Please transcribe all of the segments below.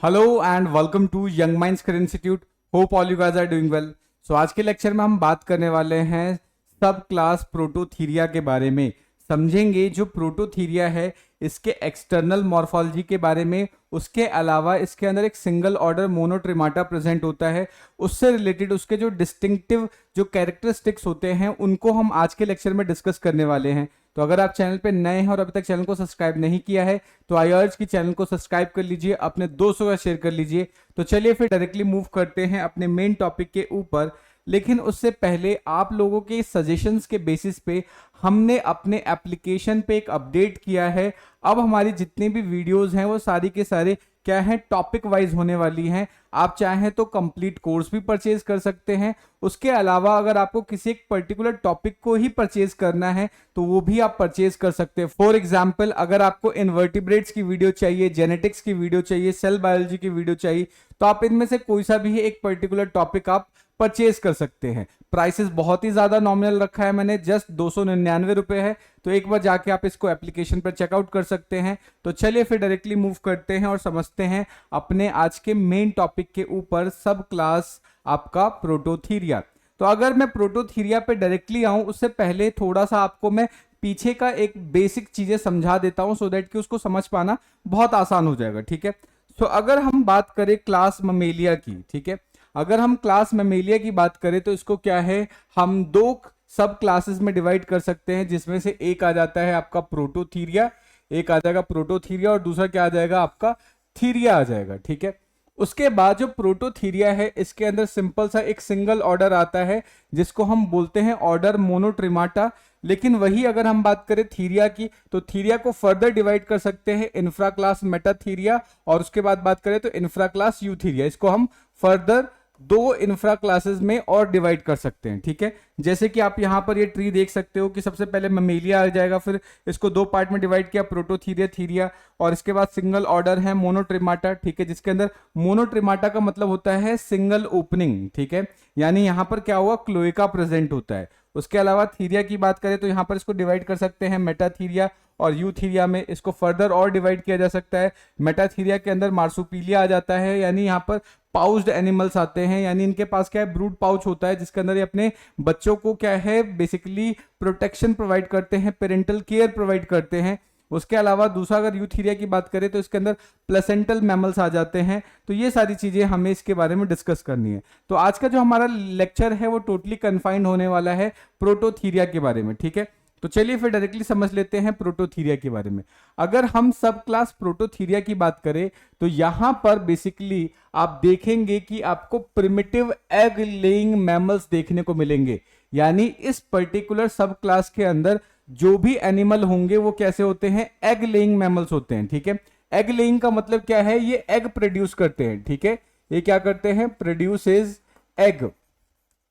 Hello and welcome to Young Minds Career Institute. Hope all you guys are doing well. So आज के lecture में हम बात करने वाले हैं सब क्लास प्रोटोथीरिया के बारे में। समझेंगे जो प्रोटोथीरिया है इसके एक्सटर्नल मॉर्फोलॉजी के बारे में, उसके अलावा इसके अंदर एक सिंगल ऑर्डर मोनोट्रिमाटा प्रेजेंट होता है, उससे रिलेटेड उसके जो डिस्टिंक्टिव जो कैरेक्टरिस्टिक्स होते हैं उनको हम आज के लेक्चर में डिस्कस करने वाले हैं। तो अगर आप चैनल पे नए हैं और अभी तक चैनल को सब्सक्राइब नहीं किया है तो आई अर्ज कि चैनल को सब्सक्राइब कर लीजिए, अपने दोस्तों का शेयर कर लीजिए। तो चलिए फिर डायरेक्टली मूव करते हैं अपने मेन टॉपिक के ऊपर। लेकिन उससे पहले आप लोगों के सजेशंस के बेसिस पे हमने अपने एप्लीकेशन पे एक अपडेट किया है। अब हमारी जितनी भी वीडियोस हैं वो सारी के सारे क्या है, टॉपिक वाइज होने वाली हैं। आप चाहें तो कंप्लीट कोर्स भी परचेज कर सकते हैं। उसके अलावा अगर आपको किसी एक पर्टिकुलर टॉपिक को ही परचेज करना है तो वो भी आप परचेज कर सकते हैं। फॉर एग्जांपल अगर आपको इन्वर्टिब्रेट्स की वीडियो चाहिए, जेनेटिक्स की वीडियो चाहिए, सेल बायोलॉजी की वीडियो चाहिए, तो आप इनमें से कोई सा भी एक पर्टिकुलर टॉपिक आप परचेज कर सकते हैं। प्राइसेस बहुत ही ज्यादा नॉमिनल रखा है मैंने, जस्ट 299 रुपए है। तो एक बार जाके आप इसको एप्लीकेशन पर चेकआउट कर सकते हैं। तो चलिए फिर डायरेक्टली मूव करते हैं और समझते हैं अपने आज के मेन टॉपिक के ऊपर, सब क्लास आपका प्रोटोथीरिया। तो अगर मैं प्रोटोथीरिया पे डायरेक्टली आऊं उससे पहले थोड़ा सा आपको मैं पीछे का एक बेसिक चीजें समझा देता हूं सो दैट कि उसको समझ पाना बहुत आसान हो जाएगा। ठीक है, तो अगर हम बात करें क्लास ममेलिया की, ठीक है, अगर हम क्लास ममेलिया की बात करें तो इसको क्या है, हम दो सब क्लासेस में डिवाइड कर सकते हैं, जिसमें से एक आ जाता है आपका प्रोटोथीरिया, एक आ जाएगा प्रोटोथीरिया और दूसरा क्या आ जाएगा आपका थीरिया आ जाएगा। ठीक है, उसके बाद जो प्रोटोथीरिया है इसके अंदर सिंपल सा एक सिंगल ऑर्डर आता है जिसको हम बोलते हैं ऑर्डर मोनोट्रिमाटा। लेकिन वही अगर हम बात करें थीरिया की तो थीरिया को फर्दर डिवाइड कर सकते हैं इंफ्रा क्लास मेटाथीरिया और उसके बाद बात करें तो इंफ्रा क्लास यूथीरिया। इसको हम फर्दर दो इंफ्रा क्लासेस में और डिवाइड कर सकते हैं। ठीक है, जैसे कि आप यहां पर ये ट्री देख सकते हो कि सबसे पहले ममेलिया आ जाएगा, फिर इसको दो पार्ट में डिवाइड किया, प्रोटोथीरिया, थीरिया, और इसके बाद सिंगल ऑर्डर है मोनोट्रिमाटा। ठीक है, जिसके अंदर मोनोट्रिमाटा का मतलब होता है सिंगल ओपनिंग। ठीक है, यानी यहां पर क्या हुआ, क्लोएका प्रेजेंट होता है। उसके अलावा थीरिया की बात करें तो यहां पर इसको डिवाइड कर सकते हैं मेटाथीरिया और यूथीरिया में। इसको फर्दर और डिवाइड किया जा सकता है। मेटाथीरिया के अंदर मार्सुपीलिया आ जाता है, यानी यहाँ पर पाउच्ड एनिमल्स आते हैं, यानी इनके पास क्या है, ब्रूड पाउच होता है जिसके अंदर ये अपने बच्चों को क्या है, बेसिकली प्रोटेक्शन प्रोवाइड करते हैं, पेरेंटल केयर प्रोवाइड करते हैं। उसके अलावा दूसरा अगर यूथीरिया की बात करें तो इसके अंदर प्लेसेंटल मैमल्स आ जाते हैं। तो ये सारी चीजें हमें इसके बारे में डिस्कस करनी है। तो आज का जो हमारा लेक्चर है वो टोटली कन्फाइंड होने वाला है प्रोटोथीरिया के बारे में। ठीक है, तो चलिए फिर डायरेक्टली समझ लेते हैं प्रोटोथीरिया के बारे में। अगर हम सब क्लास प्रोटोथीरिया की बात करें तो यहां पर बेसिकली आप देखेंगे कि आपको प्रिमिटिव एग लेइंग मैमल्स देखने को मिलेंगे। यानी इस पर्टिकुलर सब क्लास के अंदर जो भी एनिमल होंगे वो कैसे होते हैं, एग लेइंग मैमल्स होते हैं। ठीक है, एग लेइंग का मतलब क्या है, ये एग प्रोड्यूस करते हैं। ठीक है, ये क्या करते हैं, प्रोड्यूसेस एग।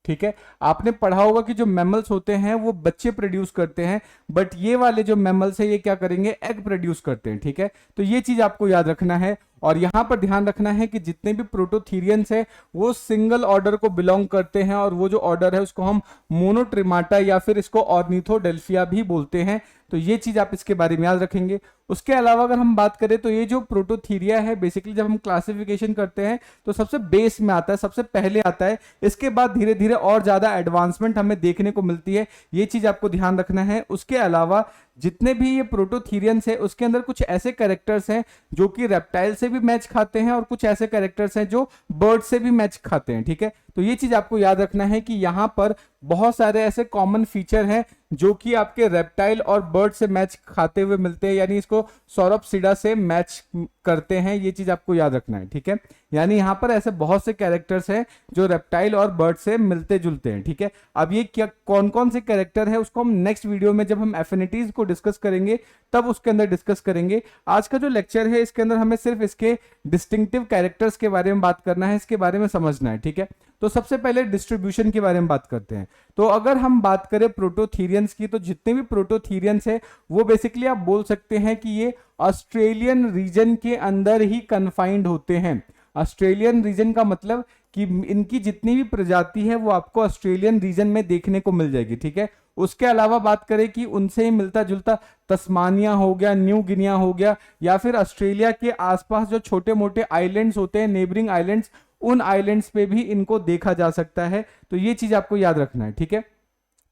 ठीक है, आपने पढ़ा होगा कि जो मैमल्स होते हैं वो बच्चे प्रोड्यूस करते हैं, बट ये वाले जो मैमल्स है ये क्या करेंगे, एग प्रोड्यूस करते हैं। ठीक है, तो ये चीज आपको याद रखना है। और यहां पर ध्यान रखना है कि जितने भी प्रोटोथीरियंस है वो सिंगल ऑर्डर को बिलोंग करते हैं, और वो जो ऑर्डर है उसको हम मोनोट्रिमाटा या फिर इसको ऑर्निथोडेल्फिया भी बोलते हैं। तो ये चीज आप इसके बारे में याद रखेंगे। उसके अलावा अगर हम बात करें तो ये जो प्रोटोथीरिया है बेसिकली जब हम क्लासिफिकेशन करते हैं तो सबसे बेस में आता है, सबसे पहले आता है। इसके बाद धीरे धीरे और ज्यादा एडवांसमेंट हमें देखने को मिलती है, ये चीज आपको ध्यान रखना है। उसके अलावा जितने भी ये प्रोटोथीरियंस है उसके अंदर कुछ ऐसे कैरेक्टर्स हैं जो कि रेप्टाइल से भी मैच खाते हैं और कुछ ऐसे कैरेक्टर्स हैं जो बर्ड से भी मैच खाते हैं। ठीक है, तो ये चीज आपको याद रखना है कि यहां पर बहुत सारे ऐसे कॉमन फीचर हैं जो कि आपके रेप्टाइल और बर्ड से मैच खाते हुए मिलते हैं, यानी इसको सौरोप्सिडा से मैच करते हैं। ये चीज आपको याद रखना है। ठीक है, यानी यहां पर ऐसे बहुत से कैरेक्टर्स हैं जो रेप्टाइल और बर्ड से मिलते जुलते हैं। ठीक है, अब ये क्या कौन कौन से कैरेक्टर है उसको हम नेक्स्ट वीडियो में जब हम एफिनिटीज को डिस्कस करेंगे तब उसके अंदर डिस्कस करेंगे। आज का जो लेक्चर है इसके अंदर हमें सिर्फ इसके डिस्टिंक्टिव कैरेक्टर्स के बारे में बात करना है, इसके बारे में समझना है। ठीक है, तो सबसे पहले डिस्ट्रीब्यूशन के बारे में बात करते हैं। तो अगर हम बात करें प्रोटोथीरियंस की तो जितने भी प्रोटोथीरियंस है वो बेसिकली आप बोल सकते हैं कि ये ऑस्ट्रेलियन रीजन के अंदर ही कन्फाइंड होते हैं। ऑस्ट्रेलियन रीजन का मतलब कि इनकी जितनी भी प्रजाति है वो आपको ऑस्ट्रेलियन रीजन में देखने को मिल जाएगी, ठीक है। उसके अलावा बात करें कि उनसे ही मिलता जुलता तस्मानिया हो गया, न्यू गिनिया हो गया, या फिर ऑस्ट्रेलिया के आसपास जो छोटे मोटे आइलैंड्स होते हैं, नेबरिंग आइलैंड्स, उन आइलैंड्स पे भी इनको देखा जा सकता है। तो ये चीज आपको याद रखना है, ठीक है।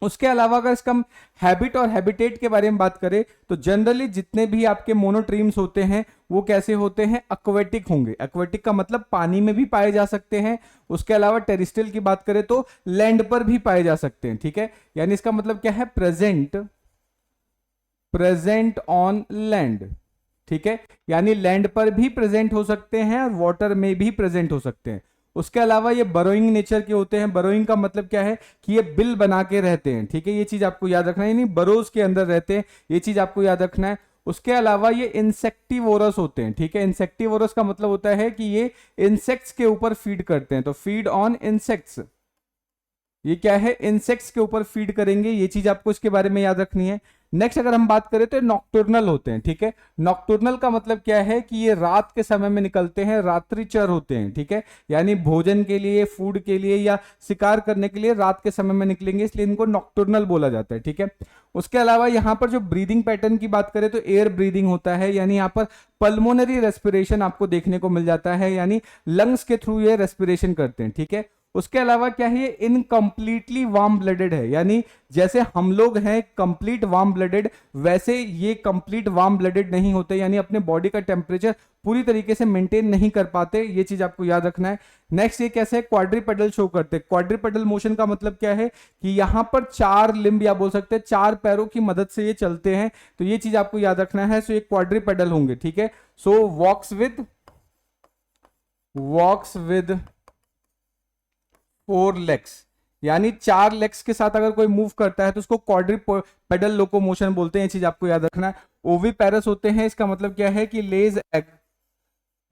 उसके अलावा अगर इसका हम हैबिट और हैबिटेट के बारे में बात करें तो जनरली जितने भी आपके मोनोट्रीम्स होते हैं वो कैसे होते हैं, एक्वेटिक होंगे। एक्वेटिक का मतलब पानी में भी पाए जा सकते हैं। उसके अलावा टेरिस्ट्रियल की बात करें तो लैंड पर भी पाए जा सकते हैं, ठीक है। यानी इसका मतलब क्या है, प्रेजेंट ऑन लैंड, ठीक है। यानी लैंड पर भी प्रेजेंट हो सकते हैं और वाटर में भी प्रेजेंट हो सकते हैं। उसके अलावा ये बरोइंग नेचर के होते हैं। बरोइंग का मतलब क्या है कि ये बिल बना के रहते हैं, ठीक है। ये चीज आपको याद रखना है, यानी बरोज के अंदर रहते हैं, ये चीज आपको याद रखना है। उसके अलावा ये इंसेक्टिवोरस होते हैं, ठीक है। इंसेक्टिवोरस का मतलब होता है कि ये इंसेक्ट्स के ऊपर फीड करते हैं, तो फीड ऑन इंसेक्ट्स, ये क्या है, इंसेक्ट्स के ऊपर फीड करेंगे। ये चीज आपको इसके बारे में याद रखनी है। नेक्स्ट अगर हम बात करें तो नॉक्टर्नल होते हैं, ठीक है। नॉक्टर्नल का मतलब क्या है कि ये रात के समय में निकलते हैं, रात्रिचर होते हैं, ठीक है। यानी भोजन के लिए, फूड के लिए या शिकार करने के लिए रात के समय में निकलेंगे, इसलिए इनको नॉक्टर्नल बोला जाता है, ठीक है। उसके अलावा यहाँ पर जो ब्रीदिंग पैटर्न की बात करें तो एयर ब्रीदिंग होता है, यानी यहाँ पर पल्मोनरी रेस्पिरेशन आपको देखने को मिल जाता है, यानी लंग्स के थ्रू ये रेस्पिरेशन करते हैं, ठीक है। उसके अलावा क्या है, ये इनकम्प्लीटली वार्म ब्लडेड है, यानी जैसे हम लोग हैं कंप्लीट वार्म ब्लडेड, वैसे ये कंप्लीट वार्म ब्लडेड नहीं होते, यानी अपने बॉडी का टेम्परेचर पूरी तरीके से मेंटेन नहीं कर पाते। ये चीज आपको याद रखना है। नेक्स्ट ये कैसे क्वाड्रिपेडल शो करते हैं। क्वाड्रिपेडल मोशन का मतलब क्या है कि यहां पर 4 लिम्ब या बोल सकते हैं 4 पैरों की मदद से ये चलते हैं, तो ये चीज आपको याद रखना है। सो ये क्वाड्रिपेडल होंगे, ठीक है। सो वॉक्स विद 4 लेग्स, यानी 4 लेग्स के साथ अगर कोई मूव करता है तो उसको क्वाड्रिपेडल लोकोमोशन बोलते हैं। ये चीज आपको याद रखना है। ओविपेरस होते हैं, इसका मतलब क्या है कि लेज एग,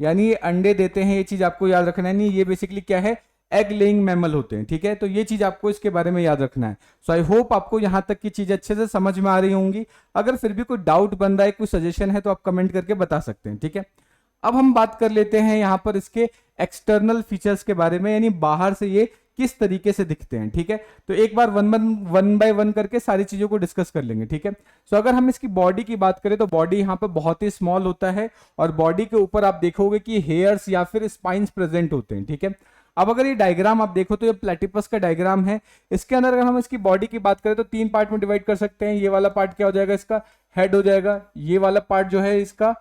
यानी ये अंडे देते हैं, ये चीज आपको याद रखना है। नहीं, ये बेसिकली क्या है, एग लेइंग मैमल होते हैं, ठीक है। तो ये चीज आपको इसके बारे में याद रखना है। सो आई होप आपको यहां तक की चीज अच्छे से समझ में आ रही होंगी। अगर फिर भी कोई डाउट बन रहा है, कोई सजेशन है, तो आप कमेंट करके बता सकते हैं, ठीक है। अब हम बात कर लेते हैं यहां पर इसके एक्सटर्नल फीचर्स के बारे में, यानी बाहर से ये किस तरीके से दिखते हैं, ठीक है। तो एक बार वन बाय वन करके सारी चीजों को डिस्कस कर लेंगे, ठीक है। सो अगर हम इसकी बॉडी की बात करें तो बॉडी यहाँ पर बहुत ही स्मॉल होता है और बॉडी के ऊपर आप देखोगे कि हेयर्स या फिर स्पाइन्स प्रेजेंट होते हैं, ठीक है। अब अगर ये डायग्राम आप देखो तो ये प्लेटिपस का डायग्राम है। इसके अंदर अगर हम इसकी बॉडी की बात करें तो 3 पार्ट में डिवाइड कर सकते हैं। ये वाला पार्ट क्या हो जाएगा, इसका हेड हो जाएगा। ये वाला पार्ट जो है इसका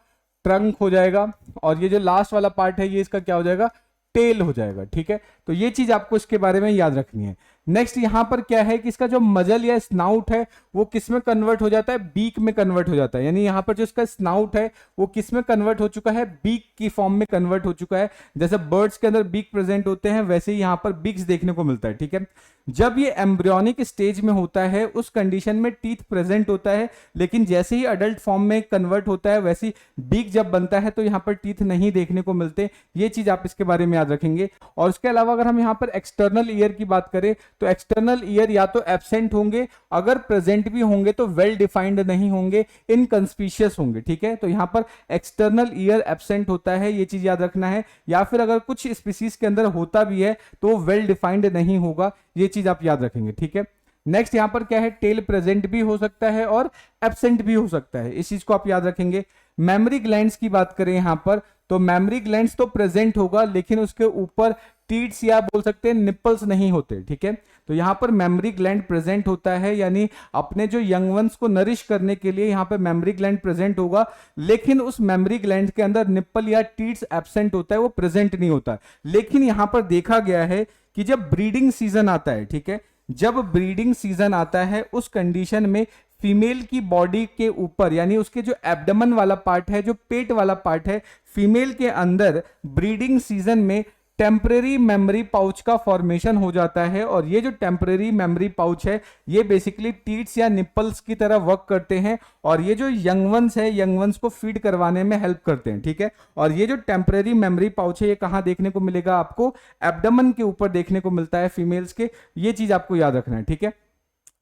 ट्रंक हो जाएगा, और ये जो लास्ट वाला पार्ट है ये इसका क्या हो जाएगा, टेल हो जाएगा, ठीक है। तो ये चीज आपको इसके बारे में याद रखनी है। नेक्स्ट यहां पर क्या है कि इसका जो मजल या स्नाउट है वो किस में कन्वर्ट हो जाता है, बीक में कन्वर्ट हो जाता है। यानी यहां पर जो इसका स्नाउट है वो किस में कन्वर्ट हो चुका है, बीक की फॉर्म में कन्वर्ट हो चुका है। जैसे बर्ड्स के अंदर बीक प्रेजेंट होते हैं वैसे ही यहां पर बीक्स देखने को मिलता है, ठीक है। जब ये एम्ब्रियोनिक स्टेज में होता है उस कंडीशन में टीथ प्रेजेंट होता है, लेकिन जैसे ही अडल्ट फॉर्म में कन्वर्ट होता है वैसे ही बीक जब बनता है तो यहां पर टीथ नहीं देखने को मिलते। ये चीज आप इसके बारे में याद रखेंगे। और उसके अलावा अगर हम यहां पर एक्सटर्नल ईयर की बात करें तो एक्सटर्नल ईयर या तो एब्सेंट होंगे, अगर प्रेजेंट भी होंगे तो वेल डिफाइंड नहीं होंगे, इनकंस्पिशियस होंगे, ठीक है। तो यहां पर एक्सटर्नल ईयर एब्सेंट होता है, ये चीज याद रखना है। या फिर अगर कुछ स्पीसीज के अंदर होता भी है तो वेल डिफाइंड नहीं होगा, ये चीज आप याद रखेंगे, ठीक है। नेक्स्ट यहां पर क्या है, टेल प्रेजेंट भी हो सकता है और एब्सेंट भी हो सकता है, इस चीज को आप याद रखेंगे। मेमोरी ग्लैंड्स की बात करें यहां पर तो मेमोरी ग्लैंड्स तो प्रेजेंट होगा लेकिन उसके ऊपर टीट्स या बोल सकते हैं निप्पल्स नहीं होते, ठीक है। तो यहां पर मेमोरी ग्लैंड प्रेजेंट होता है, यानी अपने जो यंग वंस को नरिश करने के लिए यहां पर मेमोरी ग्लैंड प्रेजेंट होगा, लेकिन उस मेमोरी ग्लैंड के अंदर निप्पल या टीट्स एब्सेंट होता है, वो प्रेजेंट नहीं होता। लेकिन यहां पर देखा गया है कि जब ब्रीडिंग सीजन आता है, ठीक है, जब ब्रीडिंग सीजन आता है उस कंडीशन में फीमेल की बॉडी के ऊपर, यानी उसके जो एब्डमन वाला पार्ट है, जो पेट वाला पार्ट है, फीमेल के अंदर ब्रीडिंग सीजन में टेम्परेरी मेमोरी पाउच का फॉर्मेशन हो जाता है। और ये जो टेम्परेरी मेमोरी पाउच है ये बेसिकली टीट्स या निप्पल्स की तरह वर्क करते हैं और ये जो यंग वंस है, यंग वंस को फीड करवाने में हेल्प करते हैं, ठीक है। और ये जो टेम्परेरी मेमोरी पाउच है ये कहां देखने को मिलेगा, आपको एब्डमन के ऊपर देखने को मिलता है फीमेल्स के। ये चीज आपको याद रखना है, ठीक है।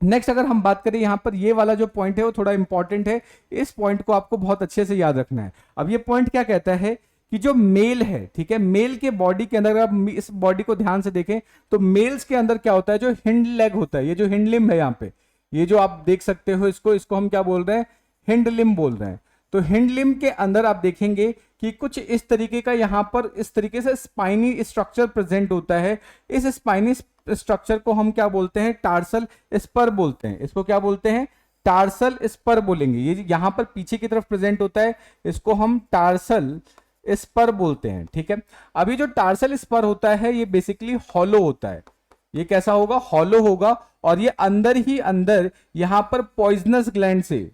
नेक्स्ट अगर हम बात करें यहां पर ये वाला जो पॉइंट है वो थोड़ा इंपॉर्टेंट है, इस पॉइंट को आपको बहुत अच्छे से याद रखना है। अब ये पॉइंट क्या कहता है कि जो मेल है, ठीक है, मेल के बॉडी के अंदर, अगर आप इस बॉडी को ध्यान से देखें तो मेल्स के अंदर क्या होता है, जो हिंड लेग होता है, ये जो हिंड लिम्ब है यहाँ पे, ये जो आप देख सकते हो, इसको हम क्या बोल रहे हैं, हिंड लिम्ब बोल रहे हैं। तो हिंड लिम्ब के अंदर आप देखेंगे कि कुछ इस तरीके का यहां पर इस तरीके से स्पाइनी स्ट्रक्चर प्रेजेंट होता है। इस स्पाइनी स्ट्रक्चर को हम क्या बोलते हैं, टार्सल स्पर बोलते हैं। इसको क्या बोलते हैं, टार्सल स्पर बोलेंगे। ये यहां पर पीछे की तरफ प्रेजेंट होता है, इसको हम टार्सल स्पर बोलते हैं, ठीक है। अभी जो टार्सल स्पर होता है ये बेसिकली हॉलो होता है। ये कैसा होगा, हॉलो होगा, और ये अंदर ही अंदर यहां पर पॉइजनस ग्लैंड से,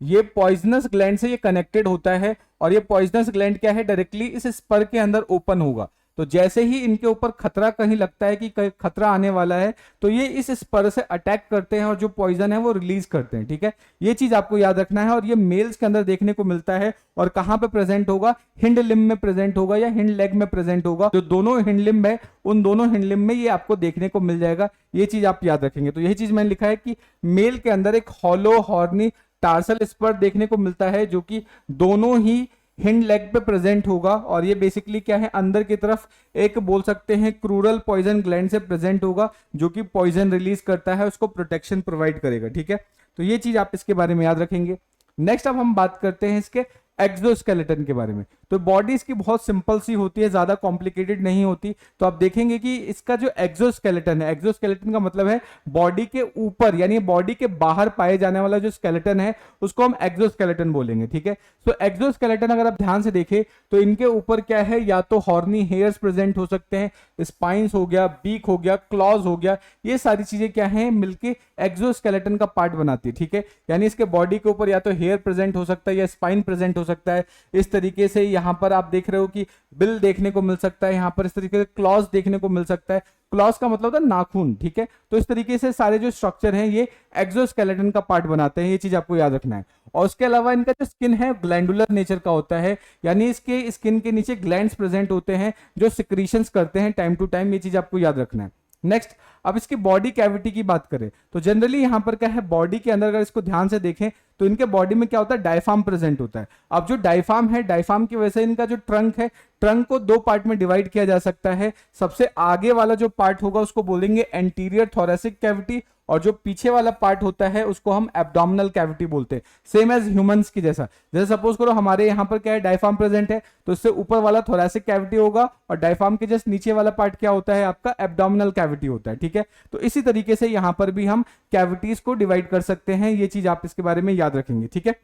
ये पॉइजनस ग्लैंड से ये कनेक्टेड होता है, और ये पॉइजनस ग्लैंड क्या है, डायरेक्टली इस स्पर के अंदर ओपन होगा। तो जैसे ही इनके ऊपर खतरा कहीं लगता है कि खतरा आने वाला है, तो ये इस स्पर से अटैक करते हैं और जो पॉइजन है वो रिलीज करते हैं, ठीक है। ये चीज आपको याद रखना है, और ये मेल्स के अंदर देखने को मिलता है। और कहां पे प्रेजेंट होगा, हिंड लिम्ब में प्रेजेंट होगा या हिंड लेग में प्रेजेंट होगा। जो दोनों हिंड लिम्ब है, उन दोनों हिंड लिम्ब में ये आपको देखने को मिल जाएगा। ये चीज आप याद रखेंगे। तो यही चीज मैंने लिखा है कि मेल के अंदर एक हॉलो हॉर्नी टार्सल स्पर देखने को मिलता है, जो कि दोनों ही हिंड लेग पे प्रेजेंट होगा। और ये बेसिकली क्या है, अंदर की तरफ एक बोल सकते हैं क्रूरल पॉइजन ग्लैंड से प्रेजेंट होगा, जो कि पॉइजन रिलीज करता है, उसको प्रोटेक्शन प्रोवाइड करेगा, ठीक है। तो ये चीज आप इसके बारे में याद रखेंगे। नेक्स्ट अब हम बात करते हैं इसके एक्सोस्केलेटन के बारे में। तो बॉडी इसकी बहुत सिंपल सी होती है, ज्यादा कॉम्प्लिकेटेड नहीं होती। तो आप देखेंगे कि इसका जो एक्सोस्केलेटन है, एक्सोस्केलेटन का मतलब है बॉडी के ऊपर यानी बॉडी के बाहर पाए जाने वाला जो स्केलेटन है उसको हम एक्सोस्केलेटन बोलेंगे, ठीक है। तो एक्सोस्केलेटन अगर आप ध्यान से देखें तो इनके ऊपर क्या है, या तो हॉर्नी हेयर्स प्रेजेंट हो सकते हैं, स्पाइंस हो गया, बीक हो गया, क्लॉज हो गया, ये सारी चीजें क्या है, मिलके एक्सोस्केलेटन का पार्ट बनाती है, ठीक है। यानी इसके बॉडी के ऊपर या तो हेयर प्रेजेंट हो सकता है या स्पाइन प्रेजेंट हो सकता है। इस तरीके से यहां पर आप देख रहे हो कि बिल देखने को मिल सकता है, यहां पर इस तरीके से क्लॉज देखने को मिल सकता है। क्लॉज का मतलब होता है नाखून, ठीक है। तो इस तरीके से सारे जो स्ट्रक्चर हैं ये एक्सोस्केलेटन का पार्ट बनाते हैं, ये चीज आपको याद रखना है। और उसके अलावा इनका जो स्किन है ग्लैंडुलर नेचर का होता है, यानी इसके स्किन के नीचे ग्लैंड्स प्रेजेंट होते हैं जो सिक्रीशंस करते हैं टाइम टू टाइम, ये चीज आपको याद रखना है। नेक्स्ट, अब इसकी बॉडी कैविटी की बात करें तो जनरली यहां पर क्या है, बॉडी के अंदर अगर इसको ध्यान से देखें तो इनके बॉडी में क्या होता है, डायफार्म प्रेजेंट होता है। अब जो डायफार्म है, डायफार्म की वजह से इनका जो ट्रंक है, ट्रंक को दो पार्ट में डिवाइड किया जा सकता है। सबसे आगे वाला जो पार्ट होगा उसको बोलेंगे एंटीरियर थोरेसिक कैविटी, और जो पीछे वाला पार्ट होता है उसको हम एब्डोमिनल कैविटी बोलते हैं, सेम एज ह्यूमंस की जैसा। जैसे सपोज करो हमारे यहाँ पर क्या है, डायफार्म प्रेजेंट है, तो इससे ऊपर वाला थोरेसिक कैविटी होगा, और डायफार्म के जस्ट नीचे वाला पार्ट क्या होता है, आपका एब्डोमिनल कैविटी होता है, ठीक है। तो इसी तरीके से यहाँ पर भी हम कैविटीज को डिवाइड कर सकते हैं, ये चीज आप इसके बारे में याद रखेंगे, ठीक है।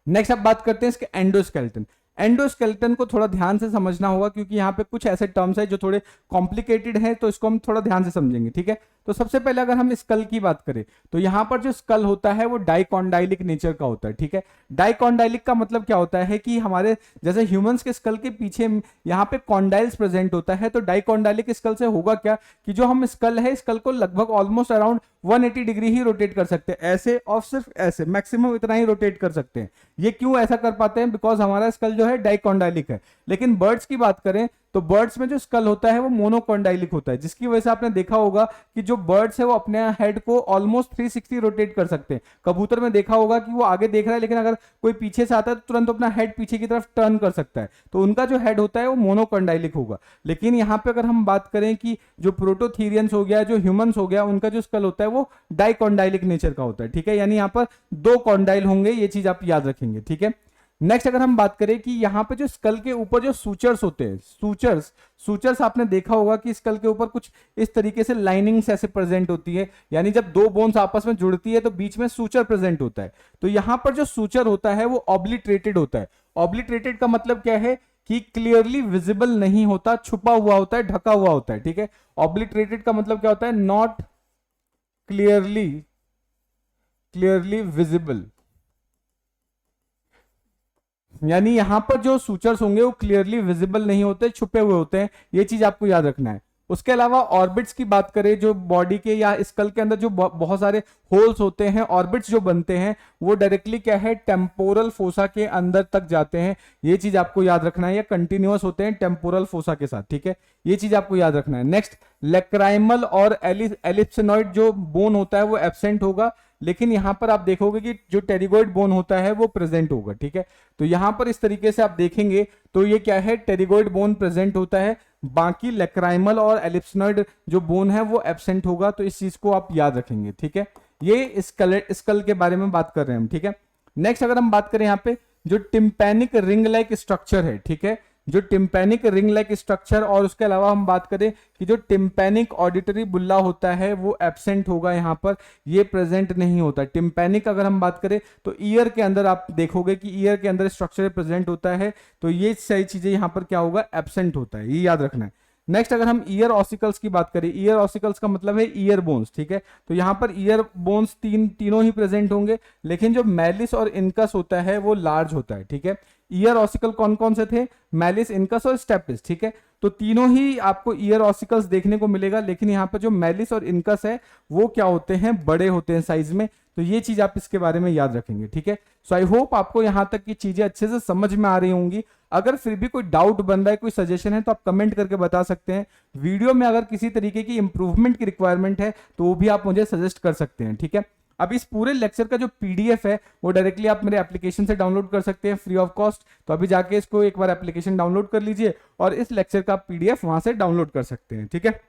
नेक्स्ट अब बात करते हैं इसके एंडोस्केलेटन। एंडोस्केलेटन को थोड़ा ध्यान से समझना होगा क्योंकि यहाँ पे कुछ ऐसे टर्म्स है जो थोड़े कॉम्प्लिकेटेड है, तो इसको हम थोड़ा ध्यान से समझेंगे, ठीक है। तो सबसे पहले अगर हम स्कल की बात करें तो यहाँ पर जो स्कल होता है वो डाइकॉन्डाइलिक नेचर का होता है, ठीक है। डाइकॉन्डाइलिक का मतलब क्या होता है कि हमारे जैसे ह्यूमंस के स्कल के पीछे यहाँ पे कॉन्डाइल्स प्रेजेंट होता है, तो डाइकॉन्डाइलिक स्कल से होगा क्या कि जो हम स्कल है, स्कल को लगभग ऑलमोस्ट अराउंड 180 डिग्री ही रोटेट कर सकते हैं, ऐसे और सिर्फ ऐसे, मैक्सिमम इतना ही रोटेट कर सकते हैं। ये क्यों ऐसा कर पाते हैं, बिकॉज हमारा स्कल जो है डाइकॉन्डाइलिक है। लेकिन बर्ड्स की बात करें तो बर्ड्स में जो स्कल होता है वो मोनोकॉन्डाइलिक होता है, जिसकी वजह से आपने देखा होगा कि जो बर्ड्स है वो अपने हेड को ऑलमोस्ट 360 रोटेट कर सकते हैं। कबूतर में देखा होगा कि वो आगे देख रहा है, लेकिन अगर कोई पीछे से आता है तो तुरंत अपना हेड पीछे की तरफ टर्न कर सकता है, तो उनका जो हेड होता है वो मोनोकॉन्डाइलिक होगा। लेकिन यहाँ पे अगर हम बात करें कि जो प्रोटोथीरियंस हो गया, जो ह्यूमंस हो गया, उनका जो स्कल होता है वो डाइकॉन्डाइलिक नेचर का होता है, ठीक है। यानी यहाँ पर दो कॉन्डाइल होंगे, ये चीज आप याद रखेंगे, ठीक है। नेक्स्ट अगर हम बात करें कि यहाँ पे जो स्कल के ऊपर जो सूचर्स होते हैं, सूचर्स आपने देखा होगा कि स्कल के ऊपर कुछ इस तरीके से लाइनिंग्स ऐसे प्रेजेंट होती है, यानी जब दो बोन्स आपस में जुड़ती है तो बीच में सूचर प्रेजेंट होता है। तो यहाँ पर जो सूचर होता है वो ऑब्लिटरेटेड होता है। ऑब्लिटरेटेड का मतलब क्या है कि क्लियरली विजिबल नहीं होता, छुपा हुआ होता है, ढका हुआ होता है, ठीक है। ऑब्लिटरेटेड का मतलब क्या होता है, नॉट क्लियरली विजिबल, यानी यहां पर जो सूचर्स होंगे वो क्लियरली विजिबल नहीं होते, छुपे हुए होते हैं, ये चीज आपको याद रखना है। उसके अलावा ऑर्बिट्स की बात करें, जो बॉडी के या स्कल के अंदर जो बहुत सारे होल्स होते हैं, ऑर्बिट्स जो बनते हैं वो डायरेक्टली क्या है, टेम्पोरल फोसा के अंदर तक जाते हैं, ये चीज आपको याद रखना है। या कंटिन्यूअस होते हैं टेम्पोरल फोसा के साथ, ठीक है, ये चीज आपको याद रखना है। नेक्स्ट, लेक्राइमल और एलिप्सोनॉइड जो बोन होता है वो एब्सेंट होगा, लेकिन यहाँ पर आप देखोगे कि जो टेरिगोइड बोन होता है वो प्रेजेंट होगा, ठीक है। तो यहाँ पर इस तरीके से आप देखेंगे तो ये क्या है, टेरिगोइड बोन प्रेजेंट होता है, बाकी लेक्राइमल और एलिप्सनॉइड जो बोन है वो एब्सेंट होगा। तो इस चीज को आप याद रखेंगे, ठीक है। ये स्कल के बारे में बात कर रहे हैं हम, ठीक है। नेक्स्ट अगर हम बात करें यहाँ पे जो टिम्पैनिक रिंग लाइक स्ट्रक्चर है, ठीक है, जो टिम्पैनिक रिंग लाइक स्ट्रक्चर, और उसके अलावा हम बात करें कि जो टिम्पैनिक ऑडिटरी बुल्ला होता है वो एब्सेंट होगा, यहाँ पर ये प्रेजेंट नहीं होता। टिम्पैनिक अगर हम बात करें तो ईयर के अंदर आप देखोगे कि ईयर के अंदर स्ट्रक्चर प्रेजेंट होता है, तो ये सही चीजें यहाँ पर क्या होगा, एब्सेंट होता है, ये याद रखना है। नेक्स्ट अगर हम ईयर ऑसिकल्स की बात करें, ईयर ऑसिकल्स का मतलब है ईयर बोन्स, ठीक है। तो यहाँ पर ईयर बोन्स तीनों ही प्रेजेंट होंगे, लेकिन जो मैलिस और इनकस होता है वो लार्ज होता है, ठीक है। ईयर ऑसिकल कौन कौन से थे, मैलिस, इनकस और स्टेपिस, ठीक है। तो तीनों ही आपको ईयर ऑसिकल्स देखने को मिलेगा, लेकिन यहाँ पर जो मैलिस और इनकस है वो क्या होते हैं, बड़े होते हैं साइज में। तो ये चीज आप इसके बारे में याद रखेंगे, ठीक है। सो आई होप आपको यहाँ तक की चीजें अच्छे से समझ में आ रही होंगी। अगर फिर भी कोई डाउट बन रहा है, कोई सजेशन है, तो आप कमेंट करके बता सकते हैं। वीडियो में अगर किसी तरीके की इंप्रूवमेंट की रिक्वायरमेंट है तो वो भी आप मुझे सजेस्ट कर सकते हैं, ठीक है। अब इस पूरे लेक्चर का जो पीडीएफ है वो डायरेक्टली आप मेरे एप्लीकेशन से डाउनलोड कर सकते हैं फ्री ऑफ कॉस्ट। तो अभी जाके इसको एक बार एप्लीकेशन डाउनलोड कर लीजिए और इस लेक्चर का पीडीएफ वहां से डाउनलोड कर सकते हैं, ठीक है।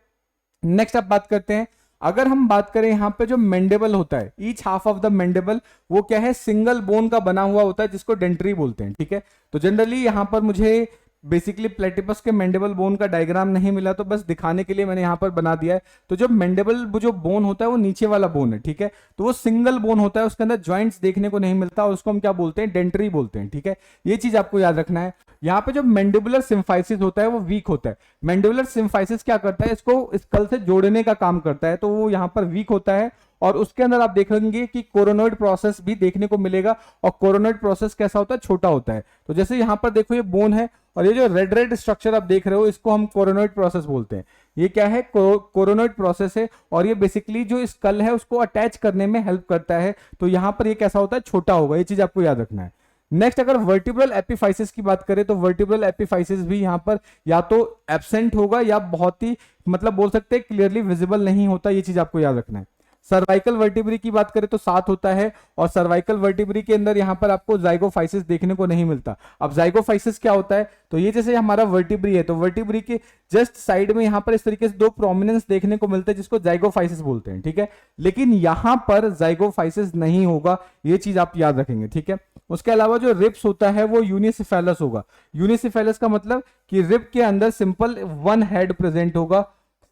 नेक्स्ट आप बात करते हैं, अगर हम बात करें यहाँ पे जो मैंडेबल होता है, each half of the mandible वो क्या है, सिंगल बोन का बना हुआ होता है जिसको डेंट्री बोलते हैं, ठीक है। तो जनरली यहाँ पर मुझे बेसिकली प्लेटिपस के मैंडेबल बोन का डायग्राम नहीं मिला, तो बस दिखाने के लिए मैंने यहाँ पर बना दिया है। तो जो मैंडेबल जो बोन होता है वो नीचे वाला बोन है, ठीक है। तो वो सिंगल बोन होता है, उसके अंदर जॉइंट्स देखने को नहीं मिलता और उसको हम क्या बोलते हैं, डेंट्री बोलते हैं, ठीक है। ये चीज आपको याद रखना है। यहाँ पे जो मैंडिबुलर सिम्फाइसिस होता है वो वीक होता है। मैंडिबुलर सिम्फाइसिस क्या करता है, इसको स्कल से जोड़ने का काम करता है, तो वो यहाँ पर वीक होता है। और उसके अंदर आप देखेंगे कि कोरोनॉइड प्रोसेस भी देखने को मिलेगा, और कोरोनॉइड प्रोसेस कैसा होता है, छोटा होता है। तो जैसे यहाँ पर देखो ये बोन है, और ये जो रेड रेड स्ट्रक्चर आप देख रहे हो इसको हम कोरोनॉइड प्रोसेस बोलते हैं। ये क्या है, कोरोनॉइड प्रोसेस है, और ये बेसिकली जो स्कल है उसको अटैच करने में हेल्प करता है। तो यहाँ पर ये कैसा होता है, छोटा होगा, ये चीज आपको याद रखना है। नेक्स्ट अगर वर्टिब्रल एपिफाइसिस की बात करें तो वर्टिब्रल एपिफाइसिस भी यहाँ पर या तो एब्सेंट होगा या बहुत ही मतलब बोल सकते हैं क्लियरली विजिबल नहीं होता, ये चीज आपको याद रखना है। सर्वाइकल वर्टिब्री की बात करें तो 7 होता है, और सर्वाइकल वर्टिब्री के अंदर यहाँ पर आपको जाइगोफाइसिस देखने को नहीं मिलता। अब जाइगोफाइसिस क्या होता है, तो ये जैसे हमारा वर्टिब्री है, तो वर्टिब्री के जस्ट साइड में यहाँ पर इस तरीके से 2 प्रोमिनेंस देखने को मिलते हैं जिसको जाइगोफाइसिस बोलते हैं, ठीक है। लेकिन यहाँ पर जाइगोफाइसिस नहीं होगा, ये चीज आप याद रखेंगे, ठीक है। उसके अलावा जो रिब्स होता है वो यूनिसिफेलस होगा। यूनिसिफेलस का मतलब कि रिब के अंदर सिंपल 1 हेड प्रेजेंट होगा।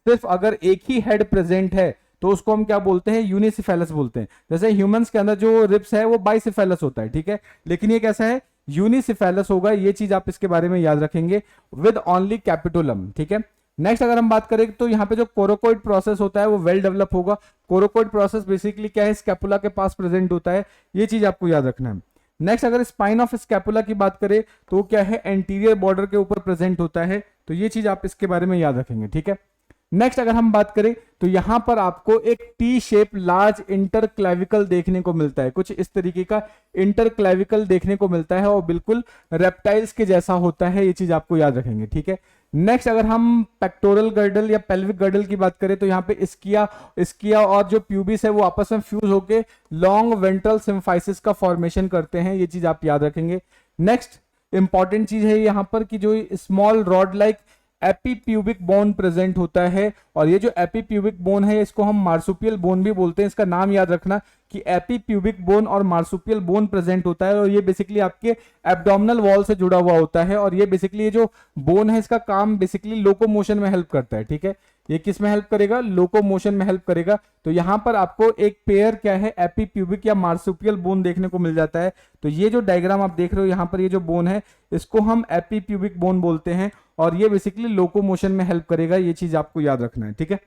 सिर्फ अगर एक ही हेड प्रेजेंट है तो उसको हम क्या बोलते हैं, यूनिसिफेलस बोलते हैं। जैसे ह्यूमंस के अंदर जो रिब्स है वो बाइसिफेलस होता है, ठीक है। लेकिन ये कैसा है, यूनिसिफेलस होगा, ये चीज आप इसके बारे में याद रखेंगे, विद ओनली कैपिटुलम, ठीक है। नेक्स्ट अगर हम बात करें तो यहाँ पे जो कोरोकोइड प्रोसेस होता है वो वेल डेवलप होगा। कोरोकोइड प्रोसेस बेसिकली क्या है, स्कैपुला के पास प्रेजेंट होता है, ये चीज आपको याद रखना है। नेक्स्ट अगर स्पाइन ऑफ स्कैपुला की बात करें तो वो क्या है, एंटीरियर बॉर्डर के ऊपर प्रेजेंट होता है, तो ये चीज आप इसके बारे में याद रखेंगे, ठीक है। नेक्स्ट अगर हम बात करें तो यहां पर आपको एक टी शेप लार्ज इंटरक्लेविकल देखने को मिलता है, कुछ इस तरीके का इंटरक्लेविकल देखने को मिलता है, और बिल्कुल रेप्टाइल्स के जैसा होता है, ये चीज आपको याद रखेंगे, ठीक है। नेक्स्ट अगर हम पेक्टोरल गर्डल या पेल्विक गर्डल की बात करें तो यहाँ पे इस्किया और जो प्यूबिस है वो आपस में फ्यूज होके लॉन्ग वेंट्रल सिम्फाइसिस का फॉर्मेशन करते हैं, ये चीज आप याद रखेंगे। नेक्स्ट इंपॉर्टेंट चीज है यहाँ पर कि जो small rod like epipubic bone present होता है, और ये जो एपीप्यूबिक बोन है इसको हम मार्सुपियल बोन भी बोलते हैं। इसका नाम याद रखना कि एपीप्यूबिक बोन और मार्सुपियल बोन प्रेजेंट होता है, और ये बेसिकली आपके एब्डोमिनल वॉल से जुड़ा हुआ होता है। और ये बेसिकली ये जो बोन है इसका काम बेसिकली लोकोमोशन में हेल्प करता है, ठीक है। ये किस में हेल्प करेगा, लोकोमोशन में हेल्प करेगा। तो यहां पर आपको एक पेयर क्या है, एपीप्यूबिक या मार्सुपियल बोन देखने को मिल जाता है। तो ये जो डायग्राम आप देख रहे हो यहाँ पर, ये जो बोन है इसको हम एपीप्यूबिक बोन बोलते हैं, और ये बेसिकली लोकोमोशन में हेल्प करेगा, ये चीज आपको याद रखना है, ठीक है।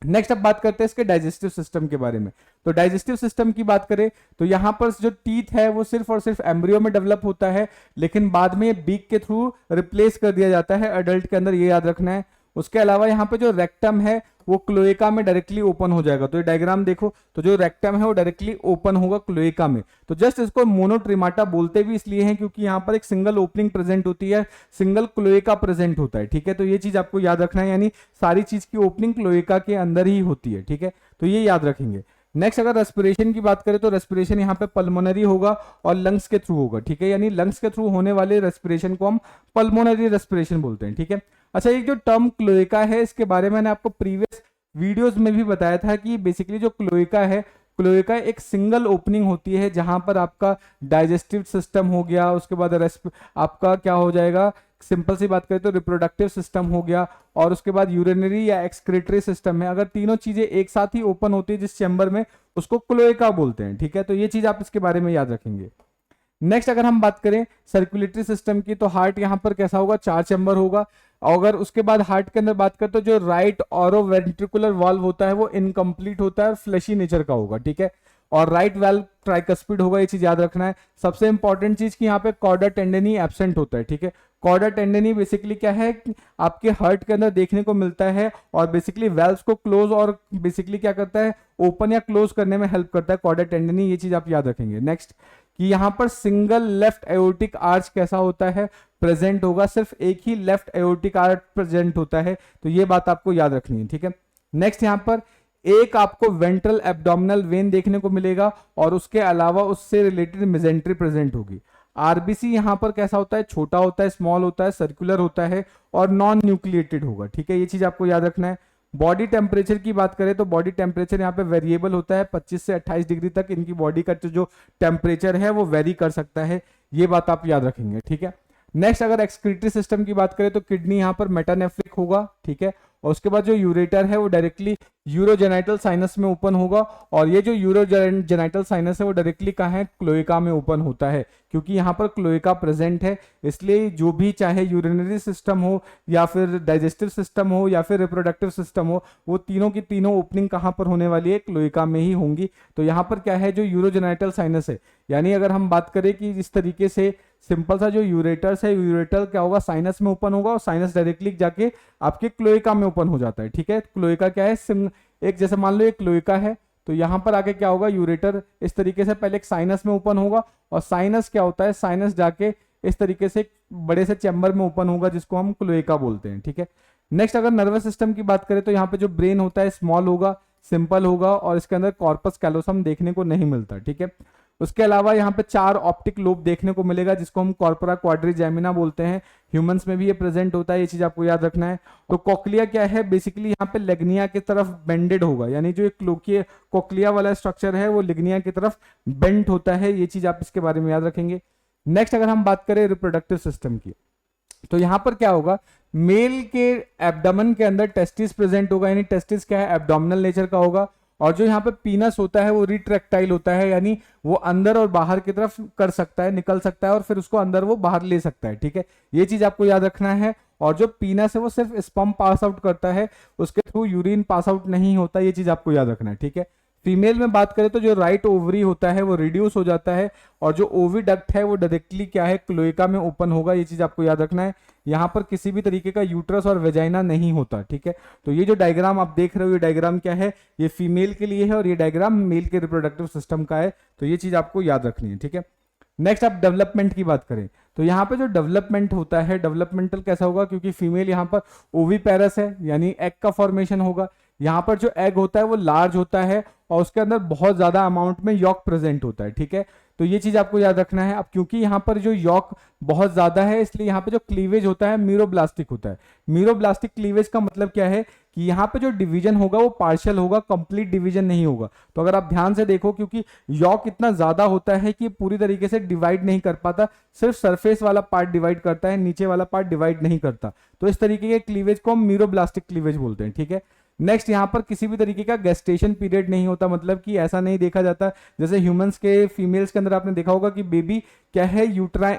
नेक्स्ट अब बात करते हैं इसके डाइजेस्टिव सिस्टम के बारे में। तो डाइजेस्टिव सिस्टम की बात करें तो यहाँ पर जो टीथ है वो सिर्फ और सिर्फ एम्ब्रियो में डेवलप होता है, लेकिन बाद में ये बीक के थ्रू रिप्लेस कर दिया जाता है अडल्ट के अंदर, ये याद रखना है। उसके अलावा यहाँ पे जो रेक्टम है वो क्लोएका में डायरेक्टली ओपन हो जाएगा। तो ये डायग्राम देखो, तो जो रेक्टम है वो डायरेक्टली ओपन होगा क्लोएका में। तो जस्ट इसको मोनोट्रिमाटा बोलते भी इसलिए हैं क्योंकि यहाँ पर एक सिंगल ओपनिंग प्रेजेंट होती है, सिंगल क्लोएका प्रेजेंट होता है, ठीक है। तो ये चीज आपको याद रखना है, यानी सारी चीज की ओपनिंग क्लोएका के अंदर ही होती है, ठीक है। तो ये याद रखेंगे। नेक्स्ट अगर रेस्पिरेशन की बात करें तो रेस्पिरेशन यहाँ पे पल्मोनरी होगा और लंग्स के थ्रू होगा, ठीक है, यानी लंग्स के थ्रू होने वाले रेस्पिरेशन को हम पल्मोनरी रेस्पिरेशन बोलते हैं, ठीक है। अच्छा, ये जो टर्म क्लोएका है इसके बारे में मैंने आपको प्रीवियस वीडियोस में भी बताया था कि बेसिकली जो क्लोएका है, क्लोएका एक सिंगल ओपनिंग होती है जहां पर आपका डाइजेस्टिव सिस्टम हो गया, उसके बाद आपका क्या हो जाएगा, सिंपल सी बात करें तो रिप्रोडक्टिव सिस्टम हो गया, और उसके बाद यूरिनरी या एक्सक्रीटरी सिस्टम है। अगर तीनों चीजें एक साथ ही ओपन होती है जिस चैम्बर में, उसको क्लोएका बोलते हैं, ठीक है। तो ये चीज आप इसके बारे में याद रखेंगे। नेक्स्ट अगर हम बात करें सर्कुलेटरी सिस्टम की, तो हार्ट यहाँ पर कैसा होगा, 4 चैम्बर होगा। अगर उसके बाद हार्ट के अंदर बात करें तो जो राइट ऑरो वेंट्रिकुलर वाल्व होता है वो इनकम्प्लीट होता है, फ्लैशी नेचर का होगा, ठीक है। और राइट वाल्व ट्राइकस्पिड होगा, ये चीज याद रखना है। सबसे इंपॉर्टेंट चीज कि यहाँ पे कॉर्डा टेंडनी एब्सेंट होता है, ठीक है। कॉर्डा टेंडनी बेसिकली क्या है, आपके हार्ट के अंदर देखने को मिलता है और बेसिकली वेल्व्स को क्लोज और बेसिकली क्या करता है, ओपन या क्लोज करने में हेल्प करता है कॉर्डा टेंडनी, ये चीज आप याद रखेंगे। नेक्स्ट कि यहाँ पर सिंगल लेफ्ट एओर्टिक आर्च कैसा होता है, प्रेजेंट होगा, सिर्फ एक ही लेफ्ट एओर्टिक आर्च प्रेजेंट होता है, तो ये बात आपको याद रखनी है, ठीक है। नेक्स्ट यहाँ पर एक आपको वेंट्रल एब्डोमिनल वेन देखने को मिलेगा और उसके अलावा उससे रिलेटेड मेजेंट्री प्रेजेंट होगी। आरबीसी यहाँ पर कैसा होता है, छोटा होता है, स्मॉल होता है, सर्कुलर होता है और नॉन न्यूक्लिएटेड होगा, ठीक है, ये चीज आपको याद रखना है। बॉडी टेम्परेचर की बात करें तो बॉडी टेम्परेचर यहाँ पे वेरिएबल होता है, 25 से 28 डिग्री तक इनकी बॉडी का जो टेम्परेचर है वो वेरी कर सकता है, ये बात आप याद रखेंगे, ठीक है। नेक्स्ट अगर एक्सक्रीटरी सिस्टम की बात करें तो किडनी यहाँ पर मेटानेफ्रिक होगा, ठीक है, और उसके बाद जो यूरेटर है वो डायरेक्टली यूरोजेनाइटल साइनस में ओपन होगा, और ये जो यूरोजेनाइटल साइनस है वो डायरेक्टली कहाँ है, क्लोएका में ओपन होता है, क्योंकि यहाँ पर क्लोएका प्रेजेंट है, इसलिए जो भी चाहे यूरिनरी सिस्टम हो या फिर डाइजेस्टिव सिस्टम हो या फिर रिप्रोडक्टिव सिस्टम हो, वो तीनों की तीनों ओपनिंग कहाँ पर होने वाली है, क्लोएका में ही होंगी। तो यहाँ पर क्या है, जो यूरोजेनाइटल साइनस है, यानी अगर हम बात करें कि इस तरीके से सिंपल सा जो यूरेटर्स है, यूरेटर क्या होगा, साइनस में ओपन होगा और साइनस डायरेक्टली जाके आपके क्लोएका में ओपन हो जाता है, ठीक है। क्लोएका क्या है, एक जैसे मान लो एक क्लोएका है, तो यहां पर आके क्या होगा, यूरेटर इस तरीके से पहले एक साइनस में ओपन होगा और साइनस क्या होता है, साइनस जाके इस तरीके से बड़े से चैम्बर में ओपन होगा जिसको हम क्लोएका बोलते हैं, ठीक है। नेक्स्ट अगर नर्वस सिस्टम की बात करें तो यहाँ पे जो ब्रेन होता है स्मॉल होगा, सिंपल होगा और इसके अंदर कॉर्पस कैलोसम देखने को नहीं मिलता, ठीक है। उसके अलावा यहाँ पे 4 ऑप्टिक लोब देखने को मिलेगा जिसको हम कॉर्पोरा क्वाड्रिजेमिना बोलते हैं, ह्यूमंस में भी ये प्रेजेंट होता है, ये चीज आपको याद रखना है। तो कोक्लिया क्या है, बेसिकली यहाँ पे लिग्निया की तरफ बेंडेड होगा, यानी जो एक कोक्लिया वाला स्ट्रक्चर है वो लिग्निया की तरफ बेंड होता है, ये चीज आप इसके बारे में याद रखेंगे। नेक्स्ट अगर हम बात करें रिप्रोडक्टिव सिस्टम की, तो यहाँ पर क्या होगा, मेल के एब्डोमेन के अंदर टेस्टिस प्रेजेंट होगा, यानी टेस्टिस क्या है, एब्डोमिनल नेचर का होगा, और जो यहाँ पे पीनस होता है वो रिट्रैक्टाइल होता है, यानी वो अंदर और बाहर की तरफ कर सकता है, निकल सकता है और फिर उसको अंदर वो बाहर ले सकता है, ठीक है, ये चीज आपको याद रखना है। और जो पीनस है वो सिर्फ स्पर्म पास आउट करता है, उसके थ्रू यूरिन पास आउट नहीं होता, ये चीज आपको याद रखना है, ठीक है। फीमेल में बात करें तो जो राइट ओवरी होता है वो रिड्यूस हो जाता है और जो ओविडक्ट है वो डायरेक्टली क्या है, क्लोएका में ओपन होगा, ये चीज आपको याद रखना है। यहाँ पर किसी भी तरीके का यूट्रस और वेजाइना नहीं होता, ठीक है। तो ये जो डायग्राम आप देख रहे हो, ये डायग्राम क्या है, ये फीमेल के लिए है और ये डायग्राम मेल के रिप्रोडक्टिव सिस्टम का है, तो ये चीज आपको याद रखनी है, ठीक है। नेक्स्ट आप डेवलपमेंट की बात करें तो यहाँ पे जो डेवलपमेंट होता है, डेवलपमेंटल कैसा होगा, क्योंकि फीमेल यहाँ पर ओवीपेरस है, यानी एग का फॉर्मेशन होगा। यहाँ पर जो एग होता है वो लार्ज होता है और उसके अंदर बहुत ज्यादा अमाउंट में यॉक प्रेजेंट होता है, ठीक है। तो ये चीज आपको याद रखना है। अब क्योंकि यहाँ पर जो यॉक बहुत ज्यादा है, इसलिए यहाँ पे जो क्लीवेज होता है मीरोब्लास्टिक होता है। मीरोब्लास्टिक क्लीवेज का मतलब क्या है कि यहाँ पे जो डिवीजन होगा वो पार्शियल होगा, कंप्लीट डिवीजन नहीं होगा। तो अगर आप ध्यान से देखो, क्योंकि यॉक इतना ज्यादा होता है कि पूरी तरीके से डिवाइड नहीं कर पाता, सिर्फ सरफेस वाला पार्ट डिवाइड करता है, नीचे वाला पार्ट डिवाइड नहीं करता। तो इस तरीके के क्लीवेज को हम मीरोब्लास्टिक क्लीवेज बोलते हैं, ठीक है। नेक्स्ट यहाँ पर किसी भी तरीके का गेस्टेशन पीरियड नहीं होता, मतलब कि ऐसा नहीं देखा जाता जैसे ह्यूमंस के फीमेल्स के अंदर आपने देखा होगा कि बेबी क्या है,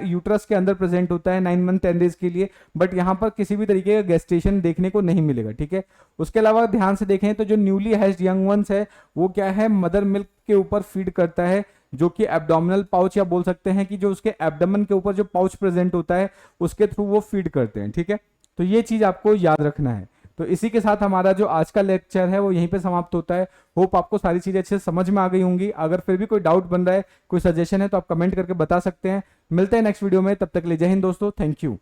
यूट्रस के अंदर प्रेजेंट होता है 9 मंथ 10 डेज के लिए, बट यहाँ पर किसी भी तरीके का गेस्टेशन देखने को नहीं मिलेगा, ठीक है। उसके अलावा ध्यान से देखें तो जो न्यूली हैच्ड यंग वंस है वो क्या है, मदर मिल्क के ऊपर फीड करता है, जो कि एब्डोमिनल पाउच, या बोल सकते हैं कि जो उसके एब्डोमेन के ऊपर जो पाउच प्रेजेंट होता है उसके थ्रू वो फीड करते हैं, ठीक है। तो ये चीज आपको याद रखना है। तो इसी के साथ हमारा जो आज का लेक्चर है वो यहीं पे समाप्त होता है। होप आपको सारी चीजें अच्छे से समझ में आ गई होंगी। अगर फिर भी कोई डाउट बन रहा है, कोई सजेशन है, तो आप कमेंट करके बता सकते हैं। मिलते हैं नेक्स्ट वीडियो में, तब तक के लिए जय हिंद दोस्तों, थैंक यू।